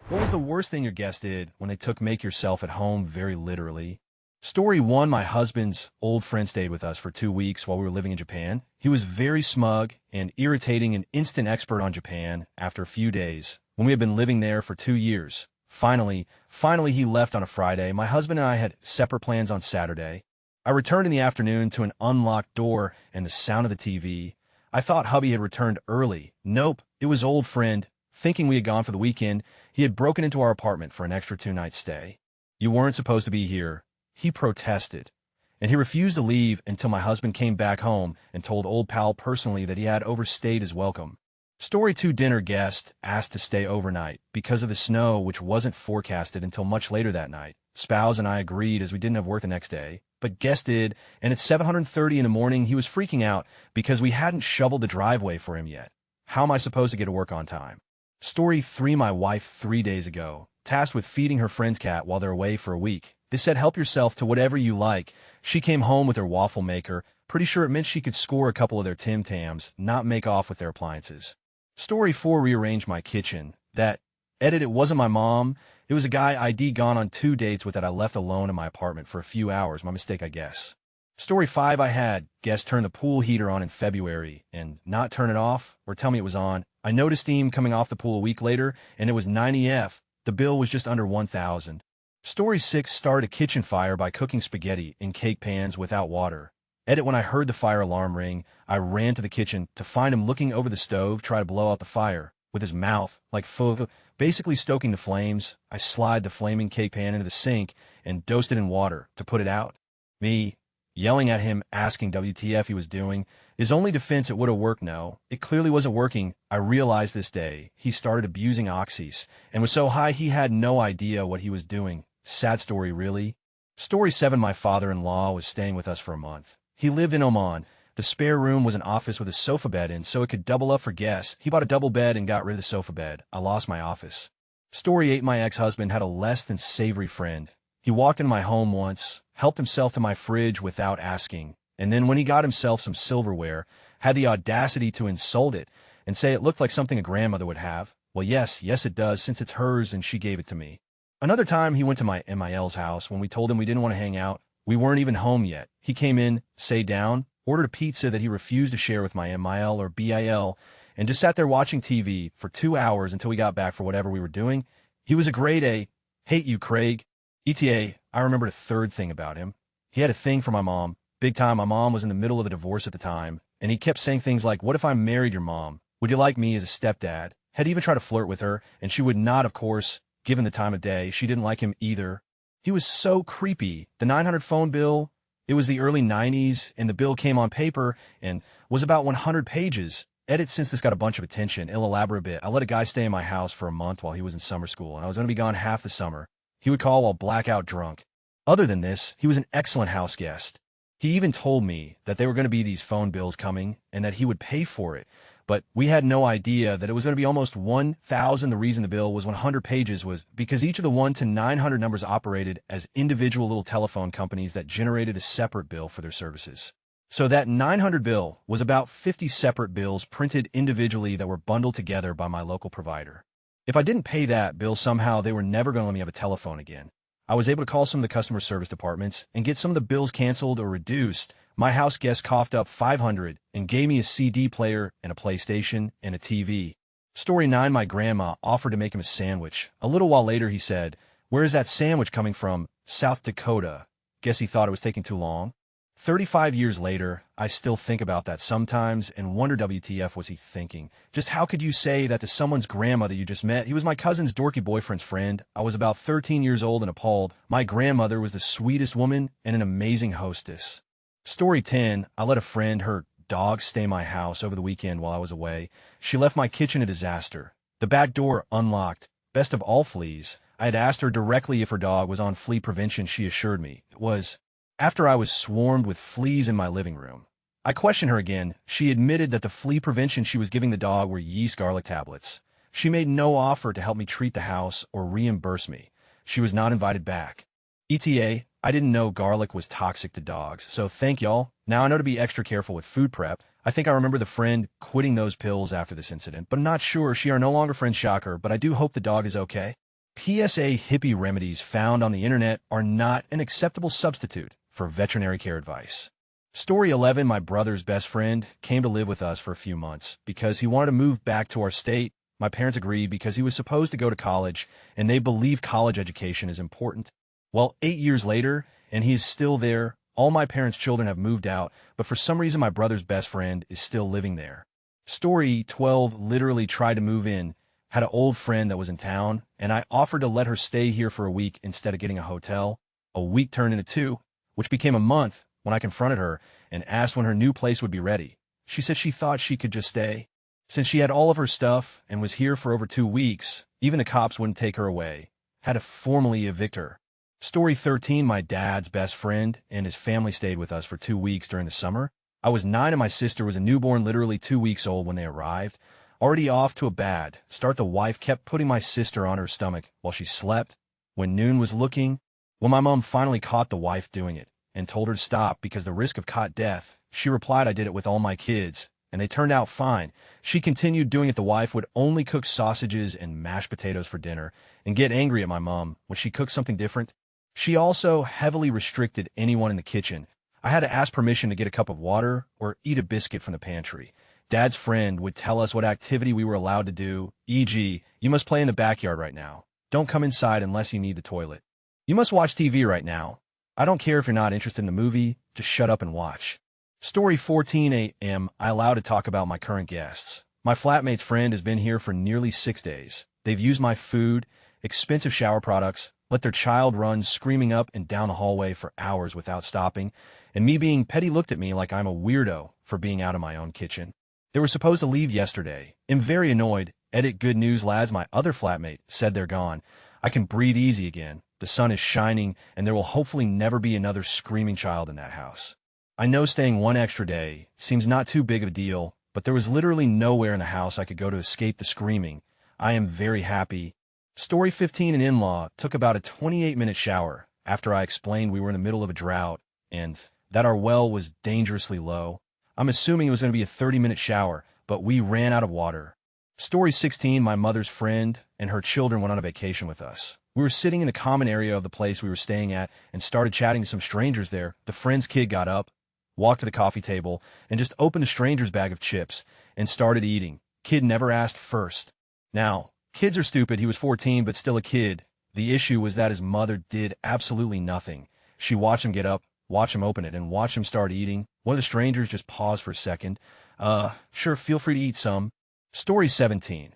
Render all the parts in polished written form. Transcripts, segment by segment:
What was the worst thing your guest did when they took make yourself at home very literally? Story 1. My husband's old friend stayed with us for 2 weeks while we were living in Japan. He was very smug and irritating, an instant expert on Japan after a few days, when we had been living there for 2 years. Finally, he left on a Friday. My husband and I had separate plans on Saturday. I returned in the afternoon to an unlocked door and the sound of the TV. I thought hubby had returned early. Nope, it was old friend. Thinking we had gone for the weekend, he had broken into our apartment for an extra 2-night stay. You weren't supposed to be here. He protested, and he refused to leave until my husband came back home and told old pal personally that he had overstayed his welcome. Story 2. Dinner guest asked to stay overnight because of the snow, which wasn't forecasted until much later that night. Spouse and I agreed as we didn't have work the next day, but guest did, and at 7:30 in the morning he was freaking out because we hadn't shoveled the driveway for him yet. How am I supposed to get to work on time? Story 3. My wife 3 days ago, tasked with feeding her friend's cat while they're away for a week. They said help yourself to whatever you like. She came home with her waffle maker, pretty sure it meant she could score a couple of their Tim Tams, not make off with their appliances. Story 4. Rearrange my kitchen. Edit, it wasn't my mom. It was a guy I'd gone on 2 dates with that I left alone in my apartment for a few hours. My mistake, I guess. Story 5. I had guest turn the pool heater on in February and not turn it off or tell me it was on. I noticed steam coming off the pool a week later, and it was 90F. The bill was just under 1,000. Story 6. Start a kitchen fire by cooking spaghetti in cake pans without water. Edit, when I heard the fire alarm ring, I ran to the kitchen to find him looking over the stove, try to blow out the fire, with his mouth, like basically stoking the flames. I slide the flaming cake pan into the sink and dosed it in water to put it out. Me, yelling at him, asking WTF he was doing. His only defense, it would have worked. No, it clearly wasn't working. I realized this day he started abusing oxys and was so high he had no idea what he was doing. Sad story, really. Story 7. My father-in-law was staying with us for a month. He lived in Oman. The spare room was an office with a sofa bed in, so it could double up for guests. He bought a double bed and got rid of the sofa bed. I lost my office. Story 8. My ex-husband had a less than savory friend. He walked into my home once, helped himself to my fridge without asking, and then when he got himself some silverware, had the audacity to insult it and say it looked like something a grandmother would have. Well, yes, it does, since it's hers and she gave it to me. Another time he went to my MIL's house when we told him we didn't want to hang out. We weren't even home yet. He came in, sat down, ordered a pizza that he refused to share with my MIL or BIL, and just sat there watching TV for 2 hours until we got back for whatever we were doing. He was a grade A. Hate you, Craig. ETA, I remembered a third thing about him. He had a thing for my mom. Big time. My mom was in the middle of a divorce at the time, and he kept saying things like, what if I married your mom? Would you like me as a stepdad? Had even tried to flirt with her, and she would not, of course, given the time of day. She didn't like him either. He was so creepy. The 900 phone bill, it was the early 90s, and the bill came on paper and was about 100 pages. Edit, since this got a bunch of attention, I'll elaborate a bit. I let a guy stay in my house for a month while he was in summer school, and I was going to be gone half the summer. He would call while blackout drunk. Other than this, he was an excellent house guest. He even told me that there were going to be these phone bills coming and that he would pay for it. But we had no idea that it was going to be almost 1,000. The reason the bill was 100 pages was because each of the 1 to 900 numbers operated as individual little telephone companies that generated a separate bill for their services. So that 900 bill was about 50 separate bills printed individually that were bundled together by my local provider. If I didn't pay that bill somehow, they were never going to let me have a telephone again. I was able to call some of the customer service departments and get some of the bills canceled or reduced. My house guest coughed up $500 and gave me a CD player and a PlayStation and a TV. Story 9. My grandma offered to make him a sandwich. A little while later, he said, where is that sandwich coming from? South Dakota. Guess he thought it was taking too long. 35 years later, I still think about that sometimes and wonder WTF was he thinking. Just how could you say that to someone's grandmother you just met? He was my cousin's dorky boyfriend's friend. I was about 13 years old and appalled. My grandmother was the sweetest woman and an amazing hostess. Story 10. I let a friend, her dog, stay in my house over the weekend while I was away. She left my kitchen a disaster. The back door unlocked. Best of all fleas. I had asked her directly if her dog was on flea prevention. She assured me it was. After I was swarmed with fleas in my living room, I questioned her again. She admitted that the flea prevention she was giving the dog were yeast garlic tablets. She made no offer to help me treat the house or reimburse me. She was not invited back. ETA, I didn't know garlic was toxic to dogs, so thank y'all. Now I know to be extra careful with food prep. I think I remember the friend quitting those pills after this incident, but I'm not sure. She are no longer friends, shocker, but I do hope the dog is okay. PSA hippie remedies found on the internet are not an acceptable substitute for veterinary care advice. Story 11. My brother's best friend came to live with us for a few months because he wanted to move back to our state. My parents agreed because he was supposed to go to college, and they believe college education is important. Well, 8 years later, and he is still there. All my parents' children have moved out, but for some reason my brother's best friend is still living there. Story 12. Literally tried to move in. Had an old friend that was in town, and I offered to let her stay here for a week instead of getting a hotel. A week turned into 2, which became a month when I confronted her and asked when her new place would be ready. She said she thought she could just stay. Since she had all of her stuff and was here for over 2 weeks, even the cops wouldn't take her away. Had to formally evict her. Story 13. My dad's best friend and his family stayed with us for 2 weeks during the summer. I was 9 and my sister was a newborn, literally 2 weeks old when they arrived. Already off to a bad start, the wife kept putting my sister on her stomach while she slept. When noon was looking, my mom finally caught the wife doing it and told her to stop because the risk of cot death. She replied, I did it with all my kids, and they turned out fine. She continued doing it. The wife would only cook sausages and mashed potatoes for dinner and get angry at my mom when she cooked something different. She also heavily restricted anyone in the kitchen. I had to ask permission to get a cup of water or eat a biscuit from the pantry. Dad's friend would tell us what activity we were allowed to do, e.g., you must play in the backyard right now. Don't come inside unless you need the toilet. You must watch TV right now. I don't care if you're not interested in the movie, just shut up and watch. Story 14. A.M. I allowed to talk about my current guests. My flatmate's friend has been here for nearly 6 days. They've used my food, expensive shower products, let their child run screaming up and down the hallway for hours without stopping, and me being petty looked at me like I'm a weirdo for being out of my own kitchen. They were supposed to leave yesterday. I'm very annoyed. Edit. Good news, lads. My other flatmate said they're gone. I can breathe easy again. The sun is shining, and there will hopefully never be another screaming child in that house. I know staying 1 extra day seems not too big of a deal, but there was literally nowhere in the house I could go to escape the screaming. I am very happy. Story 15. An in-law took about a 28-minute shower after I explained we were in the middle of a drought and that our well was dangerously low. I'm assuming it was going to be a 30-minute shower, but we ran out of water. Story 16. My mother's friend and her children went on a vacation with us. We were sitting in the common area of the place we were staying at and started chatting to some strangers there. The friend's kid got up, walked to the coffee table, and just opened a stranger's bag of chips and started eating. Kid never asked first. Now, kids are stupid. He was 14, but still a kid. The issue was that his mother did absolutely nothing. She watched him get up, watch him open it, and watch him start eating. One of the strangers just paused for a second. Sure, feel free to eat some. Story 17.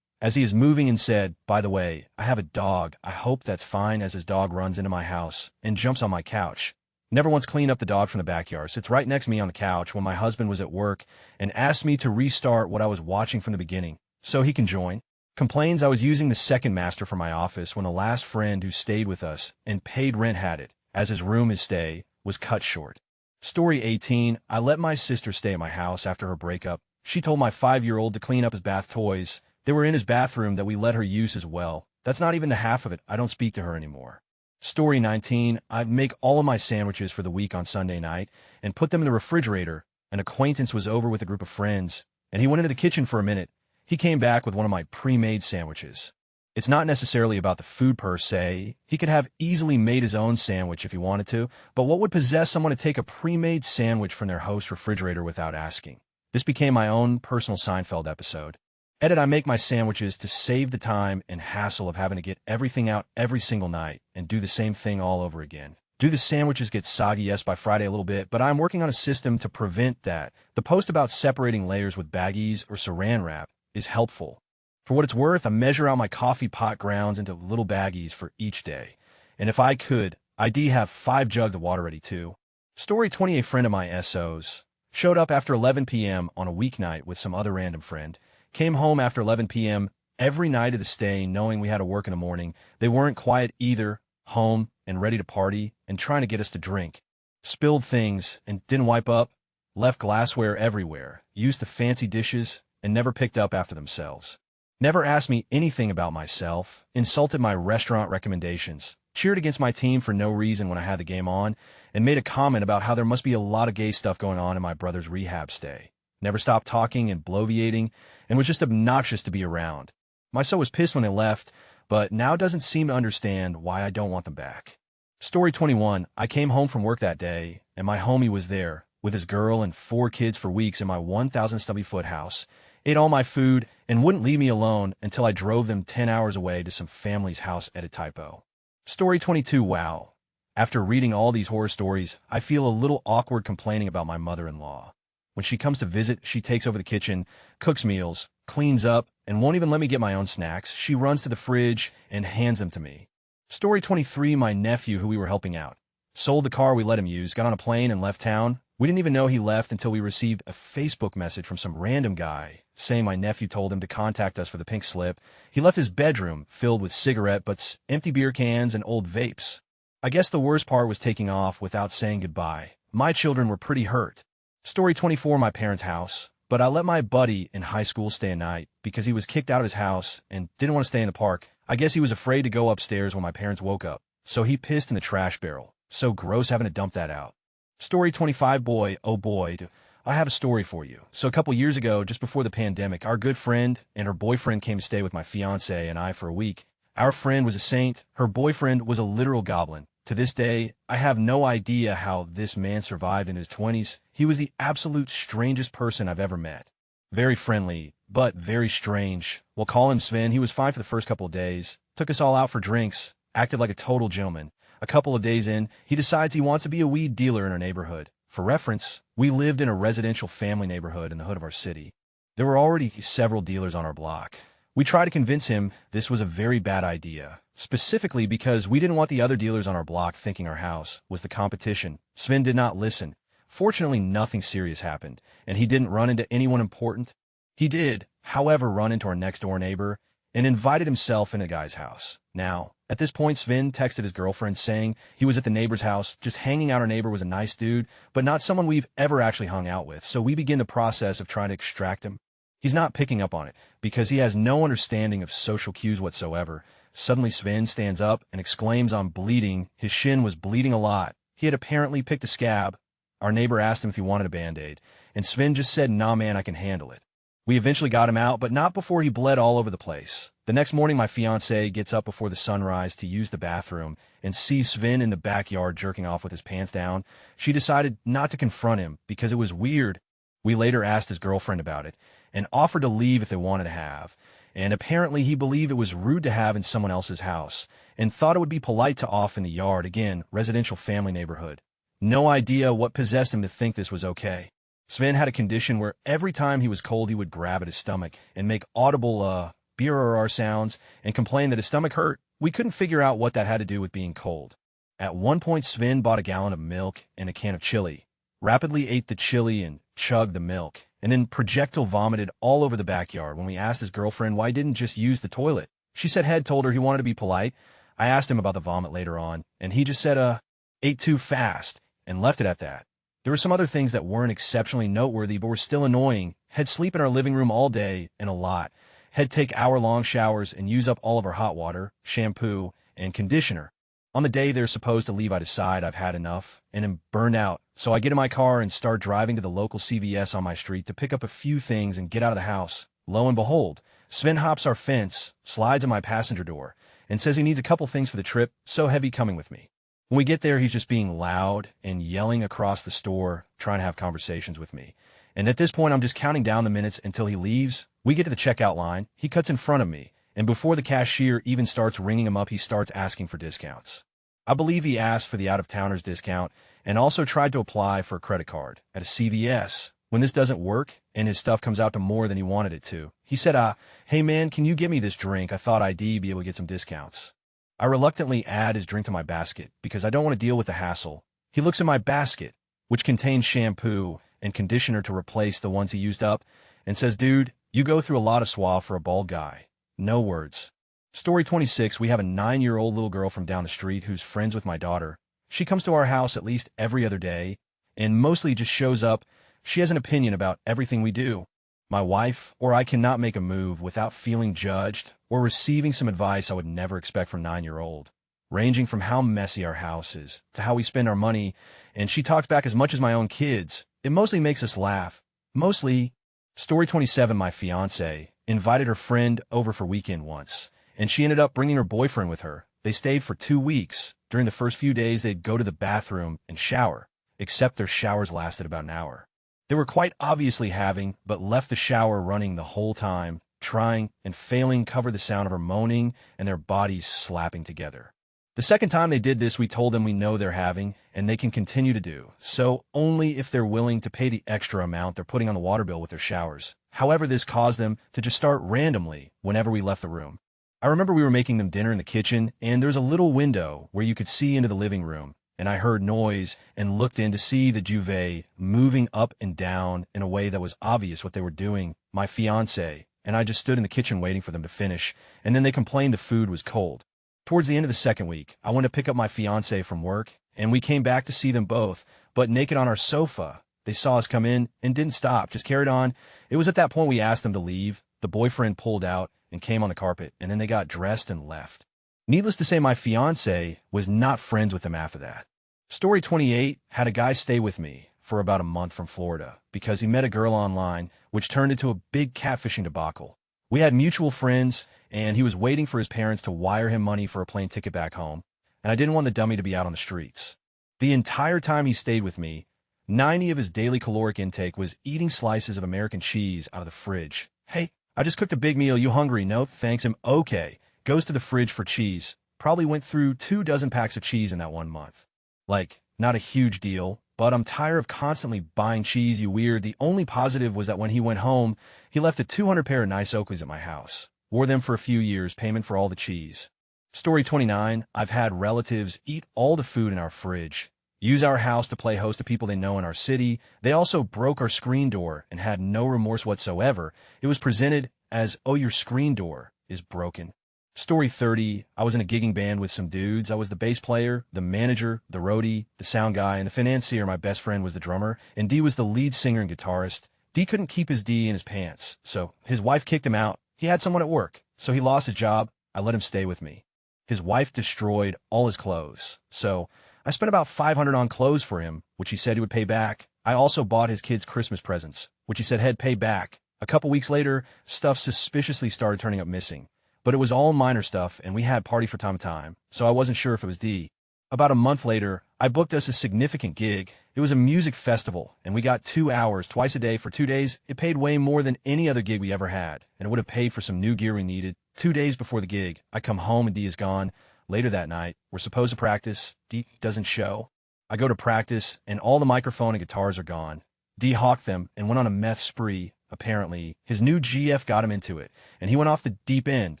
As he is moving and said, by the way, I have a dog. I hope that's fine, as his dog runs into my house and jumps on my couch. Never once cleaned up the dog from the backyard. Sits right next to me on the couch when my husband was at work and asked me to restart what I was watching from the beginning so he can join. Complains I was using the second master for my office when the last friend who stayed with us and paid rent had it, as his room his stay was cut short. Story 18. I let my sister stay at my house after her breakup. She told my 5-year-old to clean up his bath toys. They were in his bathroom that we let her use as well. That's not even the half of it. I don't speak to her anymore. Story 19. I make all of my sandwiches for the week on Sunday night and put them in the refrigerator. An acquaintance was over with a group of friends, and he went into the kitchen for a minute. He came back with one of my pre-made sandwiches. It's not necessarily about the food per se. He could have easily made his own sandwich if he wanted to, but what would possess someone to take a pre-made sandwich from their host's refrigerator without asking? This became my own personal Seinfeld episode. Edit. I make my sandwiches to save the time and hassle of having to get everything out every single night and do the same thing all over again. Do the sandwiches get soggy? Yes, by Friday a little bit, but I'm working on a system to prevent that. The post about separating layers with baggies or saran wrap is helpful. For what it's worth, I measure out my coffee pot grounds into little baggies for each day. And if I could, I'd have 5 jugs of water ready too. Story 20. A friend of my SO's showed up after 11 p.m. on a weeknight with some other random friend. Came home after 11 p.m. every night of the stay, knowing we had to work in the morning. They weren't quiet either, home and ready to party and trying to get us to drink. Spilled things and didn't wipe up, left glassware everywhere, used the fancy dishes, and never picked up after themselves. Never asked me anything about myself, insulted my restaurant recommendations, cheered against my team for no reason when I had the game on, and made a comment about how there must be a lot of gay stuff going on in my brother's rehab stay. Never stopped talking and bloviating, and was just obnoxious to be around. My son was pissed when they left, but now doesn't seem to understand why I don't want them back. Story 21. I came home from work that day, and my homie was there, with his girl and 4 kids for weeks in my 1,000 stubby foot house, ate all my food, and wouldn't leave me alone until I drove them 10 hours away to some family's house. Edit typo. Story 22. Wow. After reading all these horror stories, I feel a little awkward complaining about my mother-in-law. When she comes to visit, she takes over the kitchen, cooks meals, cleans up, and won't even let me get my own snacks. She runs to the fridge and hands them to me. Story 23. My nephew, who we were helping out, sold the car we let him use, got on a plane, and left town. We didn't even know he left until we received a Facebook message from some random guy saying my nephew told him to contact us for the pink slip. He left his bedroom filled with cigarette butts, empty beer cans, and old vapes. I guess the worst part was taking off without saying goodbye. My children were pretty hurt. Story 24. My parents' house. But I let my buddy in high school stay a night because he was kicked out of his house and didn't want to stay in the park. I guess he was afraid to go upstairs when my parents woke up, so he pissed in the trash barrel. So gross having to dump that out. Story 25. Boy, oh boy, I have a story for you. So a couple years ago, just before the pandemic, our good friend and her boyfriend came to stay with my fiance and I for a week. Our friend was a saint. Her boyfriend was a literal goblin. To this day, I have no idea how this man survived in his 20s. He was the absolute strangest person I've ever met. Very friendly, but very strange. We'll call him Sven. He was fine for the first couple of days. Took us all out for drinks. Acted like a total gentleman. A couple of days in, he decides he wants to be a weed dealer in our neighborhood. For reference, we lived in a residential family neighborhood in the hood of our city. There were already several dealers on our block. We tried to convince him this was a very bad idea, specifically because we didn't want the other dealers on our block thinking our house was the competition. Sven did not listen. Fortunately, nothing serious happened, and he didn't run into anyone important. He did, however, run into our next-door neighbor and invited himself into the guy's house. Now, at this point, Sven texted his girlfriend saying he was at the neighbor's house, just hanging out. Our neighbor was a nice dude, but not someone we've ever actually hung out with, so we begin the process of trying to extract him. He's not picking up on it, because he has no understanding of social cues whatsoever. Suddenly, Sven stands up and exclaims, "I'm bleeding." His shin was bleeding a lot. He had apparently picked a scab. Our neighbor asked him if he wanted a Band-Aid, and Sven just said, "Nah, man, I can handle it." We eventually got him out, but not before he bled all over the place. The next morning, my fiancée gets up before the sunrise to use the bathroom and sees Sven in the backyard jerking off with his pants down. She decided not to confront him because it was weird. We later asked his girlfriend about it and offered to leave if they wanted to have. And apparently he believed it was rude to have in someone else's house and thought it would be polite to off in the yard. Again, residential family neighborhood. No idea what possessed him to think this was okay. Sven had a condition where every time he was cold, he would grab at his stomach and make audible BRR sounds and complain that his stomach hurt. We couldn't figure out what that had to do with being cold. At one point, Sven bought a gallon of milk and a can of chili, rapidly ate the chili and chugged the milk, and then projectile vomited all over the backyard. When we asked his girlfriend why he didn't just use the toilet, she said Head told her he wanted to be polite. I asked him about the vomit later on, and he just said, ate too fast, and left it at that. There were some other things that weren't exceptionally noteworthy, but were still annoying. He'd sleep in our living room all day and a lot. He'd take hour-long showers and use up all of our hot water, shampoo, and conditioner. On the day they're supposed to leave, I decide I've had enough and am burned out. So I get in my car and start driving to the local CVS on my street to pick up a few things and get out of the house. Lo and behold, Sven hops our fence, slides in my passenger door, and says he needs a couple things for the trip, so heavy coming with me. When we get there, he's just being loud and yelling across the store, trying to have conversations with me. And at this point, I'm just counting down the minutes until he leaves. We get to the checkout line. He cuts in front of me, and before the cashier even starts ringing him up, he starts asking for discounts. I believe he asked for the out-of-towners discount and also tried to apply for a credit card at a CVS. When this doesn't work and his stuff comes out to more than he wanted it to, he said, "Hey man, can you get me this drink? I thought I'd be able to get some discounts." I reluctantly add his drink to my basket because I don't want to deal with the hassle. He looks at my basket, which contains shampoo and conditioner to replace the ones he used up, and says, "Dude, you go through a lot of suave for a bald guy." No words. Story 26. We have a 9-year-old little girl from down the street who's friends with my daughter. She comes to our house at least every other day and mostly just shows up. She has an opinion about everything we do. My wife or I cannot make a move without feeling judged or receiving some advice I would never expect from a 9-year-old, ranging from how messy our house is to how we spend our money, and she talks back as much as my own kids. It mostly makes us laugh. Mostly. Story 27. My fiancée invited her friend over for weekend once, and she ended up bringing her boyfriend with her. They stayed for 2 weeks. During the first few days, they'd go to the bathroom and shower, except their showers lasted about an hour. They were quite obviously having, but left the shower running the whole time, trying and failing cover the sound of her moaning and their bodies slapping together. The second time they did this, we told them we know they're having, and they can continue to do, so only if they're willing to pay the extra amount they're putting on the water bill with their showers. However, this caused them to just start randomly whenever we left the room. I remember we were making them dinner in the kitchen, and there was a little window where you could see into the living room, and I heard noise and looked in to see the duvet moving up and down in a way that was obvious what they were doing. My fiancé and I just stood in the kitchen waiting for them to finish, and then they complained the food was cold. Towards the end of the second week, I went to pick up my fiancé from work, and we came back to see them both, but naked on our sofa. They saw us come in and didn't stop, just carried on. It was at that point we asked them to leave. The boyfriend pulled out and came on the carpet, and then they got dressed and left. Needless to say, my fiancé was not friends with them after that. Story 28 had a guy stay with me for about a month from Florida because he met a girl online, which turned into a big catfishing debacle. We had mutual friends, and he was waiting for his parents to wire him money for a plane ticket back home, and I didn't want the dummy to be out on the streets. The entire time he stayed with me, 90 of his daily caloric intake was eating slices of American cheese out of the fridge. Hey, I just cooked a big meal. You hungry? Nope, thanks. I'm okay. Goes to the fridge for cheese. Probably went through 24 packs of cheese in that 1 month. Like, not a huge deal, but I'm tired of constantly buying cheese, you weird. The only positive was that when he went home, he left a 200 pair of nice Oakleys at my house. Wore them for a few years, payment for all the cheese. Story 29, I've had relatives eat all the food in our fridge, use our house to play host to people they know in our city. They also broke our screen door and had no remorse whatsoever. It was presented as, oh, your screen door is broken. Story 30, I was in a gigging band with some dudes. I was the bass player, the manager, the roadie, the sound guy, and the financier. My best friend was the drummer, and D was the lead singer and guitarist. D couldn't keep his D in his pants, so his wife kicked him out. He had someone at work, so he lost his job. I let him stay with me. His wife destroyed all his clothes, so I spent about $500 on clothes for him, which he said he would pay back. I also bought his kids Christmas presents, which he said he'd pay back. A couple weeks later, stuff suspiciously started turning up missing. But it was all minor stuff, and we had party from time to time, so I wasn't sure if it was D. About a month later, I booked us a significant gig. It was a music festival, and we got 2 hours twice a day for 2 days. It paid way more than any other gig we ever had, and it would have paid for some new gear we needed. 2 days before the gig, I come home and D is gone. Later that night, we're supposed to practice. D doesn't show. I go to practice, and all the microphone and guitars are gone. D hawked them and went on a meth spree. Apparently, his new GF got him into it, and he went off the deep end.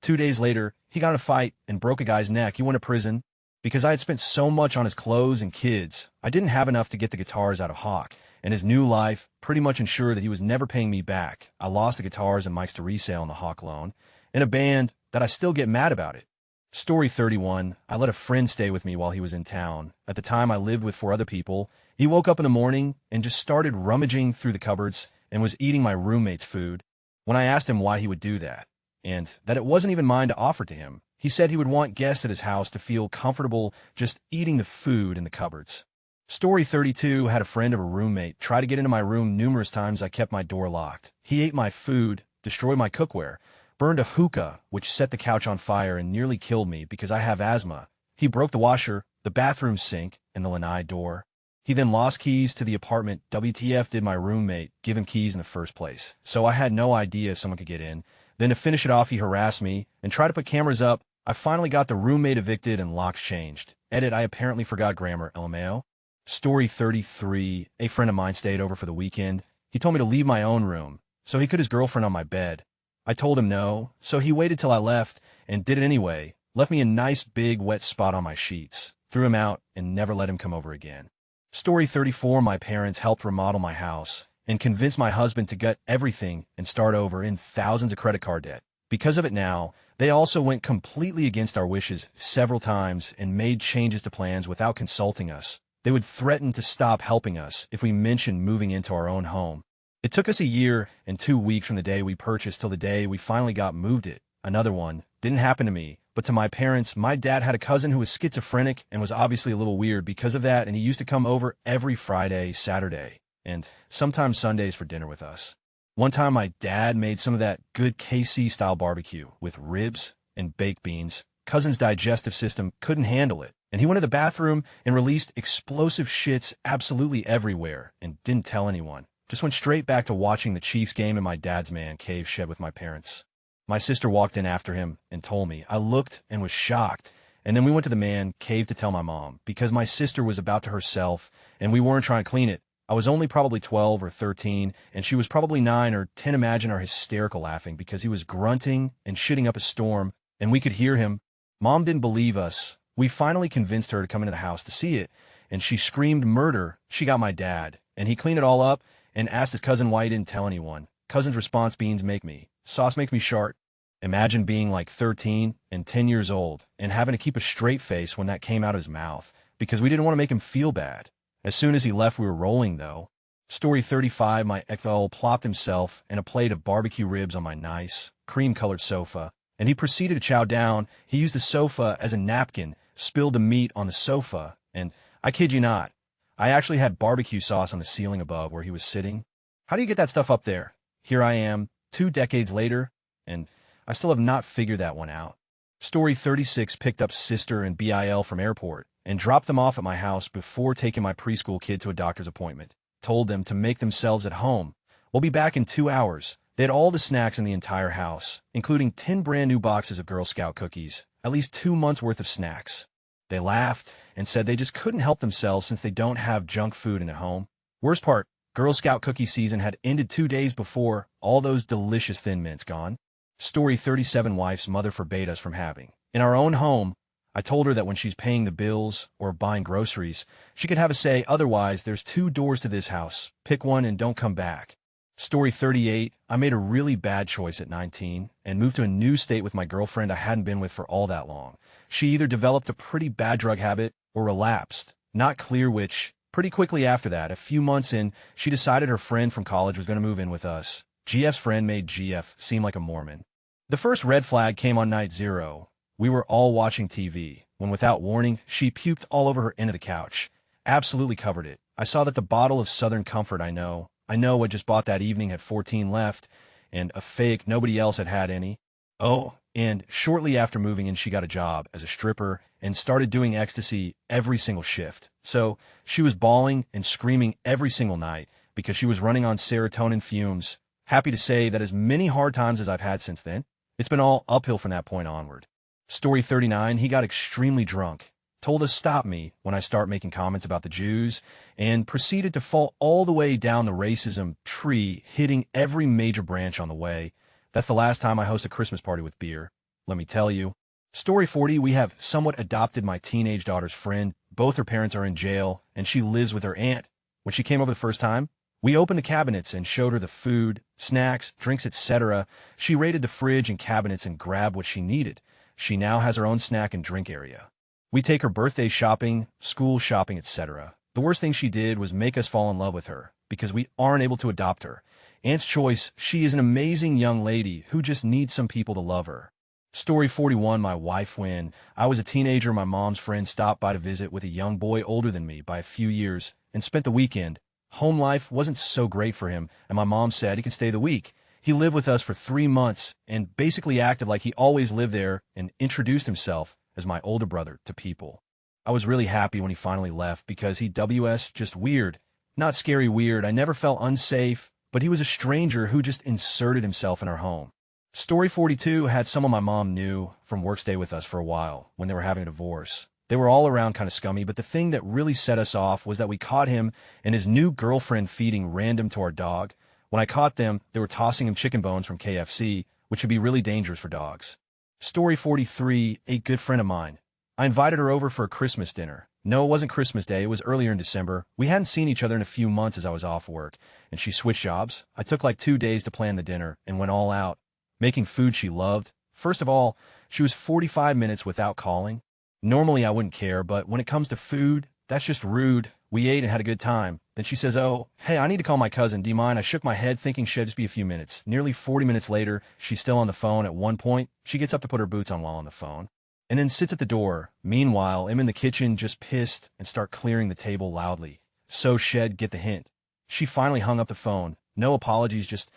2 days later, he got in a fight and broke a guy's neck. He went to prison. Because I had spent so much on his clothes and kids, I didn't have enough to get the guitars out of Hawk, and his new life pretty much ensured that he was never paying me back. I lost the guitars and mics to resale on the Hawk loan, in a band that I still get mad about it. Story 31, I let a friend stay with me while he was in town. At the time, I lived with 4 other people. He woke up in the morning and just started rummaging through the cupboards and was eating my roommate's food. When I asked him why he would do that, and that it wasn't even mine to offer to him, he said he would want guests at his house to feel comfortable just eating the food in the cupboards. Story 32 had a friend of a roommate try to get into my room numerous times. I kept my door locked. He ate my food, destroyed my cookware, burned a hookah, which set the couch on fire and nearly killed me because I have asthma. He broke the washer, the bathroom sink, and the lanai door. He then lost keys to the apartment. WTF did my roommate give him keys in the first place? So I had no idea if someone could get in. Then to finish it off, he harassed me and tried to put cameras up. I finally got the roommate evicted and locks changed. Edit, I apparently forgot grammar, LMAO. Story 33, a friend of mine stayed over for the weekend. He told me to leave my own room, so he could his girlfriend on my bed. I told him no, so he waited till I left and did it anyway. Left me a nice big wet spot on my sheets. Threw him out and never let him come over again. Story 34, my parents helped remodel my house and convinced my husband to gut everything and start over in thousands of credit card debt. Because of it now, they also went completely against our wishes several times and made changes to plans without consulting us. They would threaten to stop helping us if we mentioned moving into our own home. It took us a year and 2 weeks from the day we purchased till the day we finally got moved it. Another one didn't happen to me, but to my parents. My dad had a cousin who was schizophrenic and was obviously a little weird because of that, and he used to come over every Friday, Saturday, and sometimes Sundays for dinner with us. One time my dad made some of that good KC-style barbecue with ribs, and baked beans. Cousin's digestive system couldn't handle it, and he went to the bathroom and released explosive shits absolutely everywhere and didn't tell anyone. Just went straight back to watching the Chiefs game in my dad's man cave shed with my parents. My sister walked in after him and told me. I looked and was shocked, and then we went to the man cave to tell my mom because my sister was about to herself and we weren't trying to clean it. I was only probably 12 or 13, and she was probably 9 or 10. Imagine our hysterical laughing because he was grunting and shitting up a storm, and we could hear him. Mom didn't believe us. We finally convinced her to come into the house to see it, and she screamed murder. She got my dad, and he cleaned it all up and asked his cousin why he didn't tell anyone. Cousin's response, beans make me. Sauce makes me shart. Imagine being like 13 and 10 years old and having to keep a straight face when that came out of his mouth because we didn't want to make him feel bad. As soon as he left, we were rolling, though. Story 35, my ex plopped himself and a plate of barbecue ribs on my nice, cream-colored sofa, and he proceeded to chow down. He used the sofa as a napkin, spilled the meat on the sofa, and I kid you not, I actually had barbecue sauce on the ceiling above where he was sitting. How do you get that stuff up there? Here I am, 2 decades later, and I still have not figured that one out. Story 36, picked up sister and BIL from airport and dropped them off at my house before taking my preschool kid to a doctor's appointment. Told them to make themselves at home. We'll be back in 2 hours. They had all the snacks in the entire house, including 10 brand new boxes of Girl Scout cookies, at least 2 months worth of snacks. They laughed and said they just couldn't help themselves since they don't have junk food in at home. Worst part, Girl Scout cookie season had ended 2 days before, all those delicious Thin Mints gone. Story 37, wife's mother forbade us from having. In our own home, I told her that when she's paying the bills or buying groceries, she could have a say. Otherwise, there's 2 doors to this house. Pick one and don't come back. Story 38, I made a really bad choice at 19 and moved to a new state with my girlfriend I hadn't been with for all that long. She either developed a pretty bad drug habit or relapsed. Not clear which. Pretty quickly after that, a few months in, she decided her friend from college was going to move in with us. GF's friend made GF seem like a Mormon. The first red flag came on night 0. We were all watching TV, when without warning, she puked all over her end of the couch. Absolutely covered it. I saw that the bottle of Southern Comfort I know I just bought that evening had 14 left, and a fake nobody else had any. Oh, and shortly after moving in, she got a job as a stripper and started doing ecstasy every single shift. So she was bawling and screaming every single night because she was running on serotonin fumes. Happy to say that as many hard times as I've had since then, it's been all uphill from that point onward. Story 39, he got extremely drunk, told us stop me when I start making comments about the Jews, and proceeded to fall all the way down the racism tree, hitting every major branch on the way. That's the last time I host a Christmas party with beer, let me tell you. Story 40, we have somewhat adopted my teenage daughter's friend. Both her parents are in jail, and she lives with her aunt. When she came over the first time, we opened the cabinets and showed her the food, snacks, drinks, etc. She raided the fridge and cabinets and grabbed what she needed. She now has her own snack and drink area. We take her birthday shopping, school shopping, etc. The worst thing she did was make us fall in love with her, because we aren't able to adopt her. Aunt's choice, she is an amazing young lady who just needs some people to love her. Story 41, my wife, when I was a teenager, my mom's friend stopped by to visit with a young boy older than me by a few years and spent the weekend. Home life wasn't so great for him, and my mom said he could stay the week. He lived with us for 3 months and basically acted like he always lived there and introduced himself as my older brother to people. I was really happy when he finally left because he WS just weird. Not scary weird. I never felt unsafe, but he was a stranger who just inserted himself in our home. Story 42 had someone my mom knew from work stay with us for a while when they were having a divorce. They were all around kind of scummy, but the thing that really set us off was that we caught him and his new girlfriend feeding random to our dog. When I caught them, they were tossing him chicken bones from KFC, which would be really dangerous for dogs. Story 43, a good friend of mine. I invited her over for a Christmas dinner. No, it wasn't Christmas Day, it was earlier in December. We hadn't seen each other in a few months as I was off work, and she switched jobs. I took like 2 days to plan the dinner and went all out, making food she loved. First of all, she was 45 minutes without calling. Normally I wouldn't care, but when it comes to food, that's just rude. We ate and had a good time. Then she says, oh, hey, I need to call my cousin. Do you mind? I shook my head thinking she'd just be a few minutes. Nearly 40 minutes later, she's still on the phone. At one point, she gets up to put her boots on while on the phone, and then sits at the door. Meanwhile, I'm in the kitchen just pissed and start clearing the table loudly. So Shed, get the hint. She finally hung up the phone. No apologies, just,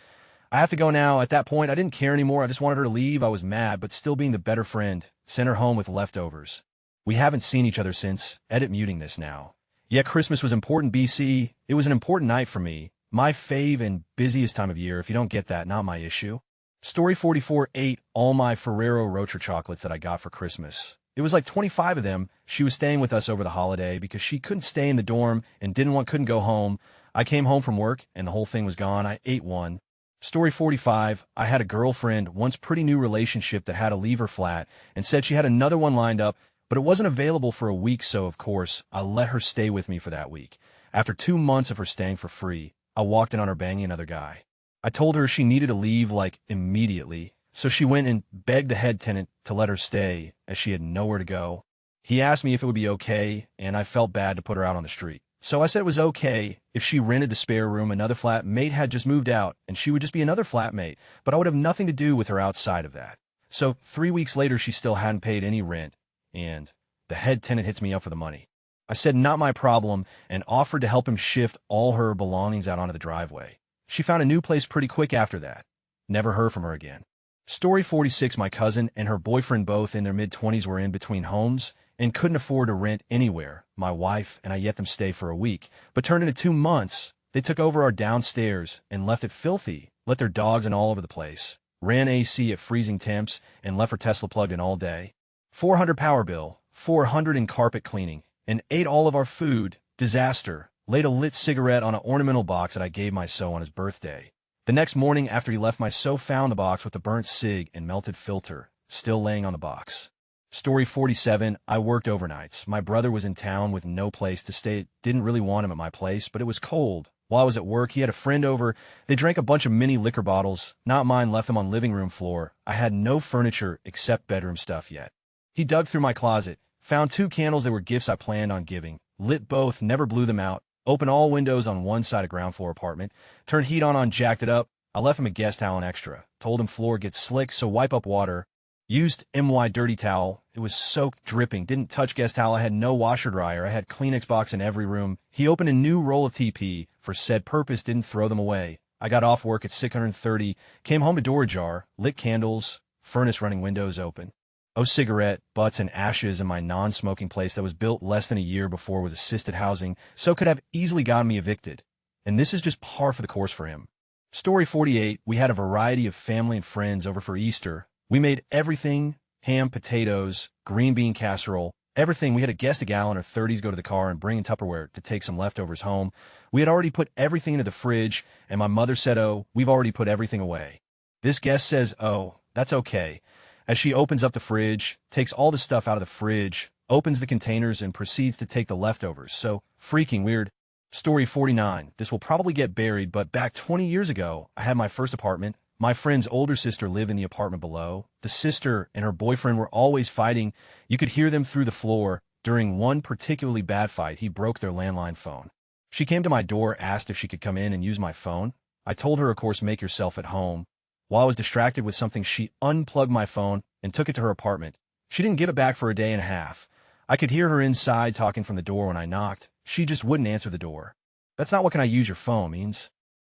I have to go now. At that point, I didn't care anymore. I just wanted her to leave. I was mad, but still being the better friend, sent her home with leftovers. We haven't seen each other since. Edit muting this now. Yeah, Christmas was important, BC. It was an important night for me. My fave and busiest time of year. If you don't get that, not my issue. Story 44 ate all my Ferrero Rocher chocolates that I got for Christmas. It was like 25 of them. She was staying with us over the holiday because she couldn't stay in the dorm and couldn't go home. I came home from work and the whole thing was gone. I ate one. Story 45, I had a girlfriend, once pretty new relationship that had to leave her flat and said she had another one lined up, but it wasn't available for a week, so of course, I let her stay with me for that week. After 2 months of her staying for free, I walked in on her banging another guy. I told her she needed to leave, like, immediately, so she went and begged the head tenant to let her stay, as she had nowhere to go. He asked me if it would be okay, and I felt bad to put her out on the street. So I said it was okay if she rented the spare room. Another flatmate had just moved out, and she would just be another flatmate, but I would have nothing to do with her outside of that. So 3 weeks later, she still hadn't paid any rent, and the head tenant hits me up for the money. I said not my problem and offered to help him shift all her belongings out onto the driveway. She found a new place pretty quick after that. Never heard from her again. Story 46, my cousin and her boyfriend, both in their mid-20s, were in between homes and couldn't afford to rent anywhere. My wife and I let them stay for a week, but turned into 2 months. They took over our downstairs and left it filthy, let their dogs in all over the place, ran AC at freezing temps, and left her Tesla plugged in all day. 400 power bill, 400 in carpet cleaning, and ate all of our food. Disaster. Laid a lit cigarette on an ornamental box that I gave my so on his birthday. The next morning after he left, my so found the box with the burnt cig and melted filter, still laying on the box. Story 47, I worked overnights. My brother was in town with no place to stay. Didn't really want him at my place, but it was cold. While I was at work, he had a friend over. They drank a bunch of mini liquor bottles. Not mine, left them on living room floor. I had no furniture except bedroom stuff yet. He dug through my closet, found 2 candles that were gifts I planned on giving, lit both, never blew them out, opened all windows on one side of ground floor apartment, turned heat on, jacked it up. I left him a guest towel and extra. Told him floor gets slick, so wipe up water. Used MY dirty towel. It was soaked, dripping. Didn't touch guest towel. I had no washer dryer. I had Kleenex box in every room. He opened a new roll of TP for said purpose. Didn't throw them away. I got off work at 6:30. Came home to door ajar. Lit candles. Furnace running, windows open. Oh, cigarette, butts, and ashes in my non-smoking place that was built less than a year before was assisted housing, so could have easily gotten me evicted. And this is just par for the course for him. Story 48, we had a variety of family and friends over for Easter. We made everything, ham, potatoes, green bean casserole, everything. We had a guest, a gal in her 30s, go to the car and bring in Tupperware to take some leftovers home. We had already put everything into the fridge, and my mother said, oh, we've already put everything away. This guest says, oh, that's okay. As she opens up the fridge, takes all the stuff out of the fridge, opens the containers, and proceeds to take the leftovers. So freaking weird. Story 49, this will probably get buried, but back 20 years ago, I had my first apartment. My friend's older sister lived in the apartment below. The sister and her boyfriend were always fighting. You could hear them through the floor. During one particularly bad fight, he broke their landline phone. She came to my door, asked if she could come in and use my phone. I told her, of course, make yourself at home. While I was distracted with something, she unplugged my phone and took it to her apartment. She didn't give it back for a day and a half. I could hear her inside talking from the door when I knocked. She just wouldn't answer the door. That's not what can I use your phone means.